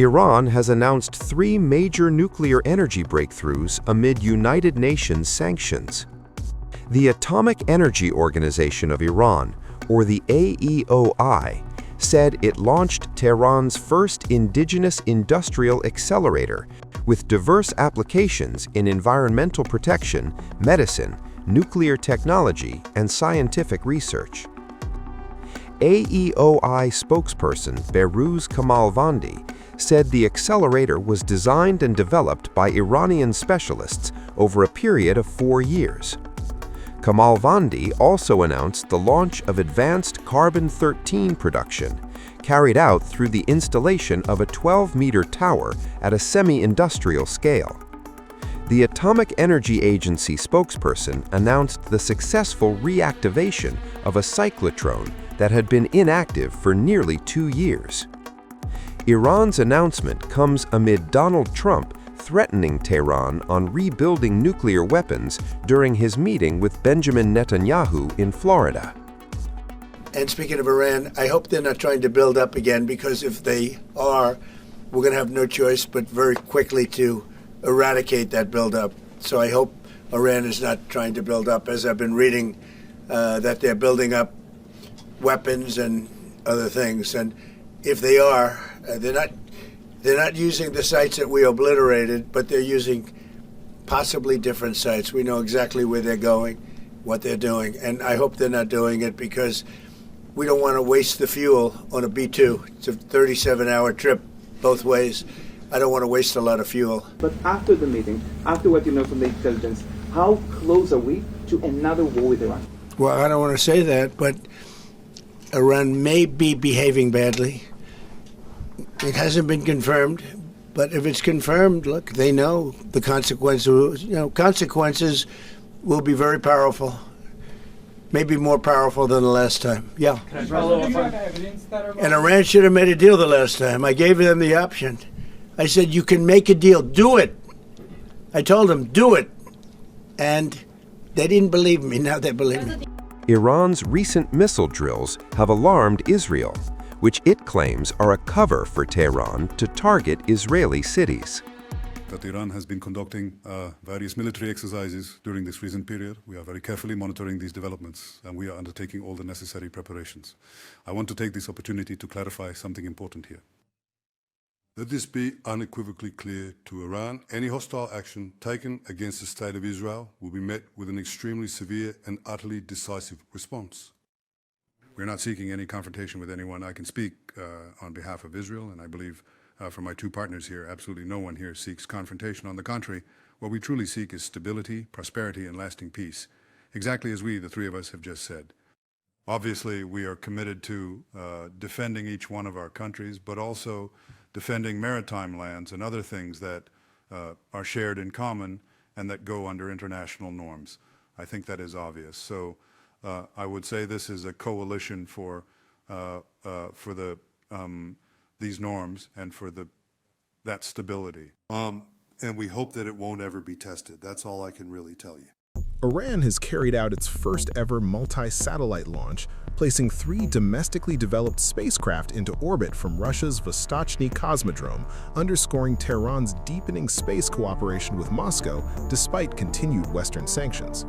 Iran has announced 3 major nuclear energy breakthroughs amid United Nations sanctions. The Atomic Energy Organization of Iran, or the AEOI, said it launched Tehran's first indigenous industrial accelerator with diverse applications in environmental protection, medicine, nuclear technology, and scientific research. AEOI spokesperson Behrouz Kamalvandi said the accelerator was designed and developed by Iranian specialists over a period of 4 years. Kamalvandi also announced the launch of advanced carbon-13 production, carried out through the installation of a 12-meter tower at a semi-industrial scale. The Atomic Energy Agency spokesperson announced the successful reactivation of a cyclotron that had been inactive for nearly 2 years. Iran's announcement comes amid Donald Trump threatening Tehran on rebuilding nuclear weapons during his meeting with Benjamin Netanyahu in Florida. And speaking of Iran, I hope they're not trying to build up again, because if they are, we're going to have no choice but very quickly to eradicate that buildup. So I hope Iran is not trying to build up, as I've been reading that they're building up weapons and other things. And if they are, they're not using the sites that we obliterated, but they're using possibly different sites. We know exactly where they're going, what they're doing, and I hope they're not doing it because we don't want to waste the fuel on a B-2. It's a 37-hour trip both ways. I don't want to waste a lot of fuel. But after the meeting, after what you know from the intelligence, how close are we to another war with Iran? Well, I don't want to say that, but Iran may be behaving badly. It hasn't been confirmed, but if it's confirmed, look, they know the consequences. Consequences will be very powerful, maybe more powerful than the last time. Yeah. And Iran should have made a deal the last time. I gave them the option. I said, you can make a deal, do it. I told them, do it. And they didn't believe me, now they believe me. Iran's recent missile drills have alarmed Israel, which it claims are a cover for Tehran to target Israeli cities. That Iran has been conducting various military exercises during this recent period. We are very carefully monitoring these developments, and we are undertaking all the necessary preparations. I want to take this opportunity to clarify something important here. Let this be unequivocally clear to Iran. Any hostile action taken against the State of Israel will be met with an extremely severe and utterly decisive response. We're not seeking any confrontation with anyone. I can speak on behalf of Israel, and I believe for my 2 partners here, absolutely no one here seeks confrontation. On the contrary, what we truly seek is stability, prosperity, and lasting peace, exactly as we, the 3 of us, have just said. Obviously, we are committed to defending each one of our countries, but also defending maritime lands and other things that are shared in common and that go under international norms. I think that is obvious. So I would say this is a coalition for these norms and for that stability. And we hope that it won't ever be tested. That's all I can really tell you. Iran has carried out its first ever multi-satellite launch, placing 3 domestically developed spacecraft into orbit from Russia's Vostochny Cosmodrome, underscoring Tehran's deepening space cooperation with Moscow despite continued Western sanctions.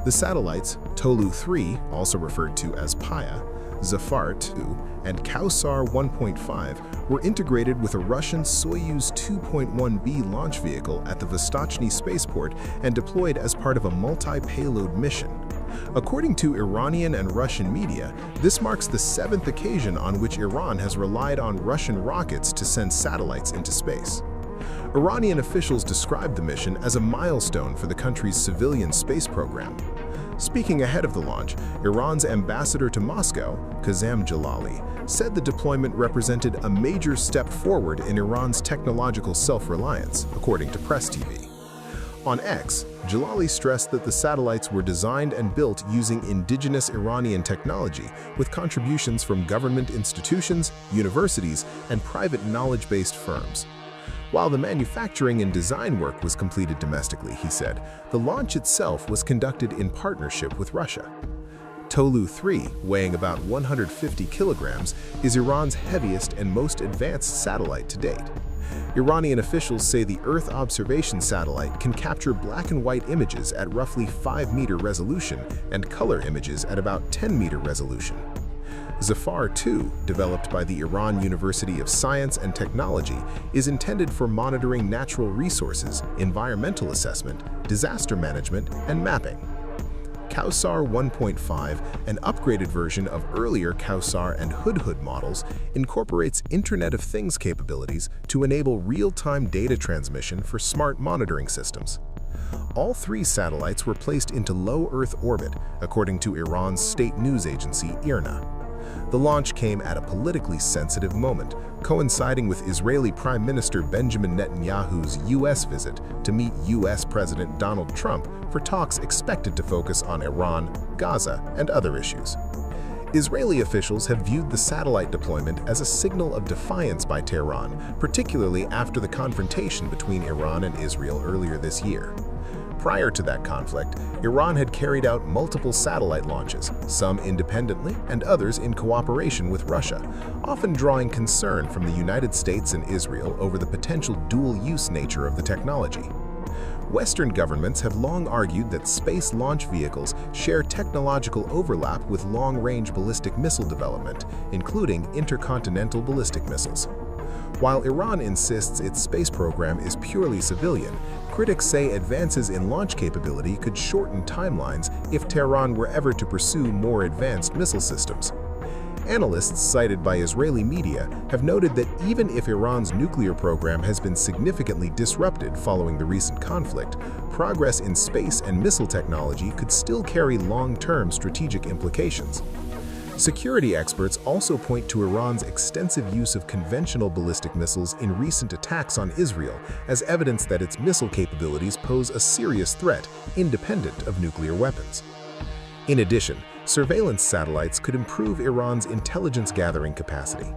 The satellites, Tolu-3, also referred to as Paya, Zafar-2, and Kausar 1.5 were integrated with a Russian Soyuz 2.1B launch vehicle at the Vostochny spaceport and deployed as part of a multi-payload mission. According to Iranian and Russian media, this marks the 7th occasion on which Iran has relied on Russian rockets to send satellites into space. Iranian officials described the mission as a milestone for the country's civilian space program. Speaking ahead of the launch, Iran's ambassador to Moscow, Kazem Jalali, said the deployment represented a major step forward in Iran's technological self-reliance, according to Press TV. On X, Jalali stressed that the satellites were designed and built using indigenous Iranian technology with contributions from government institutions, universities, and private knowledge-based firms. While the manufacturing and design work was completed domestically, he said, the launch itself was conducted in partnership with Russia. Tolu-3, weighing about 150 kilograms, is Iran's heaviest and most advanced satellite to date. Iranian officials say the Earth observation satellite can capture black and white images at roughly 5-meter resolution and color images at about 10-meter resolution. Zafar-2, developed by the Iran University of Science and Technology, is intended for monitoring natural resources, environmental assessment, disaster management, and mapping. Kawsar 1.5, an upgraded version of earlier Kawsar and Hudhud models, incorporates Internet of Things capabilities to enable real-time data transmission for smart monitoring systems. All 3 satellites were placed into low Earth orbit, according to Iran's state news agency IRNA. The launch came at a politically sensitive moment, coinciding with Israeli Prime Minister Benjamin Netanyahu's U.S. visit to meet U.S. President Donald Trump for talks expected to focus on Iran, Gaza, and other issues. Israeli officials have viewed the satellite deployment as a signal of defiance by Tehran, particularly after the confrontation between Iran and Israel earlier this year. Prior to that conflict, Iran had carried out multiple satellite launches, some independently and others in cooperation with Russia, often drawing concern from the United States and Israel over the potential dual-use nature of the technology. Western governments have long argued that space launch vehicles share technological overlap with long-range ballistic missile development, including intercontinental ballistic missiles. While Iran insists its space program is purely civilian, critics say advances in launch capability could shorten timelines if Tehran were ever to pursue more advanced missile systems. Analysts cited by Israeli media have noted that even if Iran's nuclear program has been significantly disrupted following the recent conflict, progress in space and missile technology could still carry long-term strategic implications. Security experts also point to Iran's extensive use of conventional ballistic missiles in recent attacks on Israel as evidence that its missile capabilities pose a serious threat independent of nuclear weapons. In addition, surveillance satellites could improve Iran's intelligence-gathering capacity.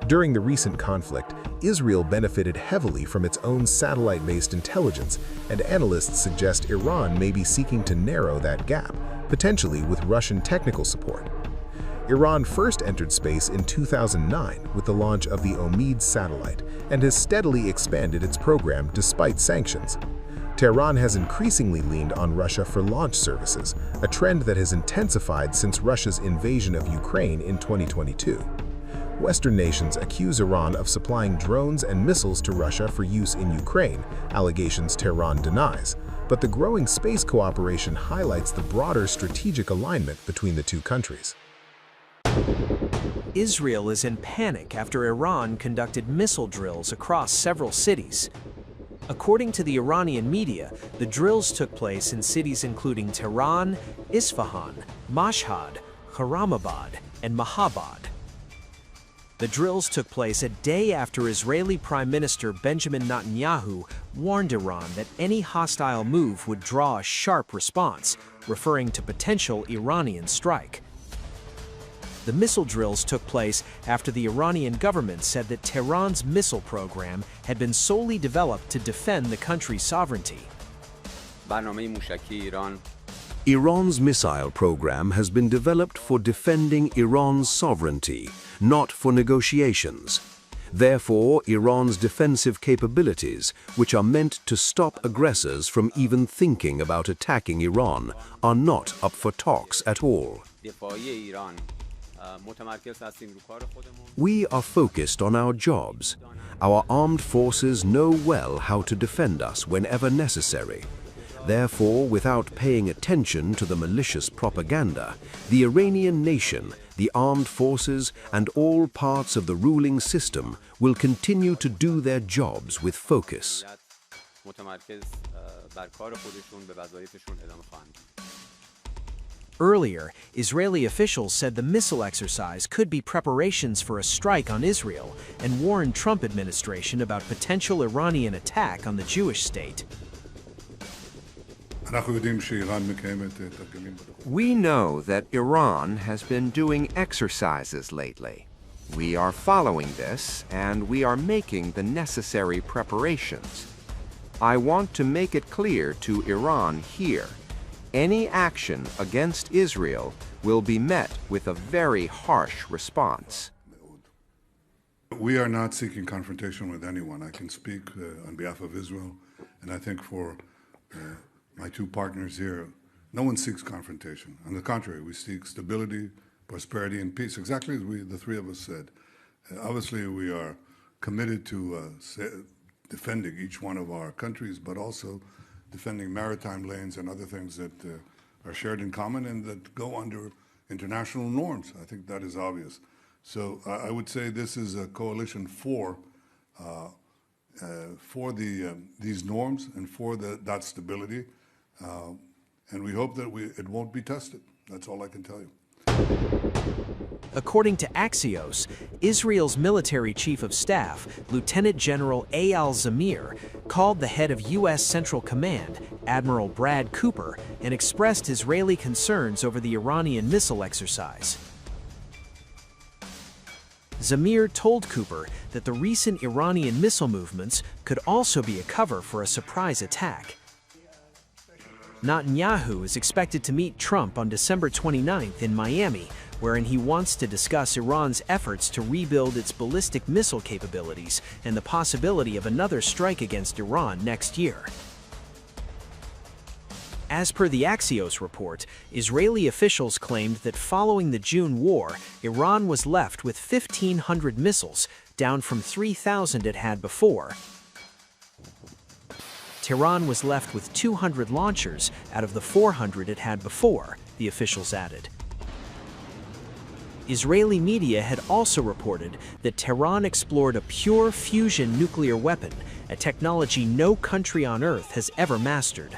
During the recent conflict, Israel benefited heavily from its own satellite-based intelligence, and analysts suggest Iran may be seeking to narrow that gap, potentially with Russian technical support. Iran first entered space in 2009 with the launch of the Omid satellite and has steadily expanded its program despite sanctions. Tehran has increasingly leaned on Russia for launch services, a trend that has intensified since Russia's invasion of Ukraine in 2022. Western nations accuse Iran of supplying drones and missiles to Russia for use in Ukraine, allegations Tehran denies, but the growing space cooperation highlights the broader strategic alignment between the two countries. Israel is in panic after Iran conducted missile drills across several cities. According to the Iranian media, the drills took place in cities including Tehran, Isfahan, Mashhad, Khurramabad, and Mahabad. The drills took place a day after Israeli Prime Minister Benjamin Netanyahu warned Iran that any hostile move would draw a sharp response, referring to potential Iranian strike. The missile drills took place after the Iranian government said that Tehran's missile program had been solely developed to defend the country's sovereignty. Iran's missile program has been developed for defending Iran's sovereignty, not for negotiations. Therefore, Iran's defensive capabilities, which are meant to stop aggressors from even thinking about attacking Iran, are not up for talks at all. We are focused on our jobs. Our armed forces know well how to defend us whenever necessary. Therefore, without paying attention to the malicious propaganda, the Iranian nation, the armed forces, and all parts of the ruling system will continue to do their jobs with focus. Earlier, Israeli officials said the missile exercise could be preparations for a strike on Israel and warned Trump administration about potential Iranian attack on the Jewish state. We know that Iran has been doing exercises lately. We are following this, and we are making the necessary preparations. I want to make it clear to Iran here. any action against Israel will be met with a very harsh response. We are not seeking confrontation with anyone. I can speak on behalf of Israel, and I think for my two partners here, no one seeks confrontation. On the contrary, we seek stability, prosperity, and peace, exactly as the three of us said. Obviously, we are committed to defending each one of our countries, but also defending maritime lanes and other things that are shared in common and that go under international norms. I think that is obvious. So I would say this is a coalition for these norms and for that stability, and we hope that it won't be tested. That's all I can tell you. According to Axios, Israel's military chief of staff, Lieutenant General Eyal Zamir, called the head of U.S. Central Command, Admiral Brad Cooper, and expressed Israeli concerns over the Iranian missile exercise. Zamir told Cooper that the recent Iranian missile movements could also be a cover for a surprise attack. Netanyahu is expected to meet Trump on December 29th in Miami, wherein he wants to discuss Iran's efforts to rebuild its ballistic missile capabilities and the possibility of another strike against Iran next year. As per the Axios report, Israeli officials claimed that following the June war, Iran was left with 1,500 missiles, down from 3,000 it had before. Tehran was left with 200 launchers out of the 400 it had before, the officials added. Israeli media had also reported that Tehran explored a pure fusion nuclear weapon, a technology no country on Earth has ever mastered.